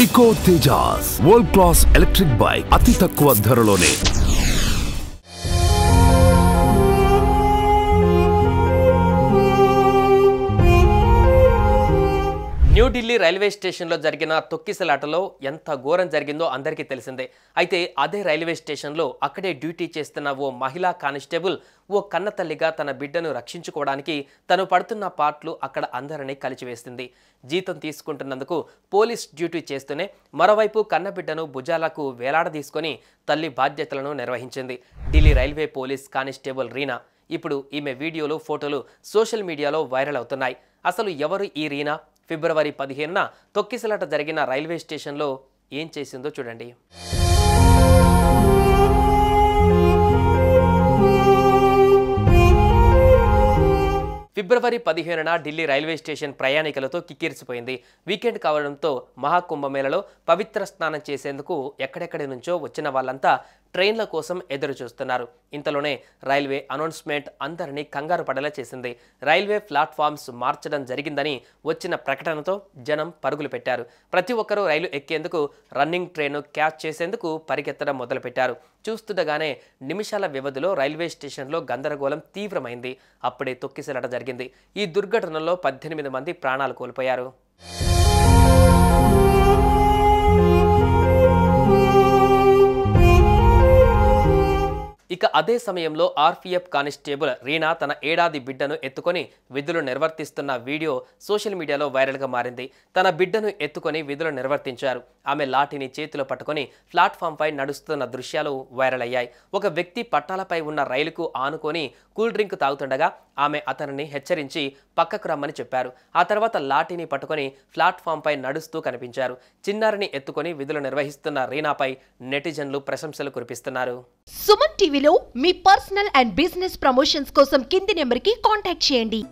ఇకో Tejas world class electric bike అతి తక్కువ ధరలోనే. New Delhi railway స్టేషన్లో జరిగిన తొక్కిసలాటలో ఎంత ఘోరం జరిగిందో అందరికీ తెలిసిందే. అయితే అదే రైల్వే స్టేషన్లో అక్కడే డ్యూటీ చేస్తున్న ఓ మహిళా కానిస్టేబుల్ ఓ కన్నతల్లిగా తన బిడ్డను రక్షించుకోవడానికి తను పడుతున్న పాటలు అక్కడ అందరినీ కలిచివేసింది. జీతం తీసుకుంటున్నందుకు పోలీస్ డ్యూటీ చేస్తూనే మరోవైపు కన్నబిడ్డను భుజాలకు వేలాడదీసుకొని తల్లి బాధ్యతలను నిర్వహించింది Delhi railway police constable Reena. ఇప్పుడు ఈమె వీడియోలు, ఫోటోలు సోషల్ మీడియాలో వైరల్ అవుతున్నాయి. అసలు ఎవరు ఈ రీనా? ఫిబ్రవరి 15న తొక్కిసలాట జరిగిన రైల్వే స్టేషన్లో ఏం చేసిందో చూడండి. ఫిబ్రవరి 15న ఢిల్లీ రైల్వే స్టేషన్ ప్రయాణికులతో కిక్కిరిసిపోయింది. వీకెండ్ కావడంతో మహాకుంభమేళలో పవిత్ర స్నానం చేసేందుకు ఎక్కడెక్కడి నుంచో వచ్చిన వాళ్ళంతా ట్రైన్ల కోసం ఎదురు చూస్తున్నారు. ఇంతలోనే రైల్వే అనౌన్స్మెంట్ అందరినీ కంగారు పడేలా చేసింది. రైల్వే ప్లాట్ఫామ్స్ మార్చడం జరిగిందని వచ్చిన ప్రకటనతో జనం పరుగులు పెట్టారు. ప్రతి ఒక్కరూ రైలు ఎక్కేందుకు, రన్నింగ్ ట్రైన్ క్యాచ్ చేసేందుకు పరిగెత్తడం మొదలుపెట్టారు. చూస్తుండగానే నిమిషాల వ్యవధిలో రైల్వే స్టేషన్లో గందరగోళం తీవ్రమైంది. అప్పుడే తొక్కిసలాట జరిగింది. ఈ దుర్ఘటనలో 18 మంది ప్రాణాలు కోల్పోయారు. ఇక అదే సమయంలో ఆర్పీఎఫ్ కానిస్టేబుల్ రీనా తన ఏడాది బిడ్డను ఎత్తుకొని విధులు నిర్వర్తిస్తున్న వీడియో సోషల్ మీడియాలో వైరల్గా మారింది. తన బిడ్డను ఎత్తుకొని విధులు నిర్వర్తించారు. ఆమె లాఠీని చేతిలో పట్టుకొని ప్లాట్ఫామ్పై నడుస్తున్న దృశ్యాలు వైరల్ అయ్యాయి. ఒక వ్యక్తి పట్టాలపై ఉన్న రైలుకు ఆనుకొని కూల్ డ్రింక్ తాగుతుండగా ఆమె అతనిని హెచ్చరించి పక్కకు రమ్మని చెప్పారు. ఆ తర్వాత లాఠీని పట్టుకొని ప్లాట్ఫామ్పై నడుస్తూ కనిపించారు. చిన్నారిని ఎత్తుకొని విధులు నిర్వహిస్తున్న రీనాపై నెటిజన్లు ప్రశంసలు కురిపిస్తున్నారు. సుమన్ టీవీలో మీ పర్సనల్ అండ్ బిజినెస్ ప్రమోషన్స్ కోసం కింది నెంబర్కి కాంటాక్ట్ చేయండి.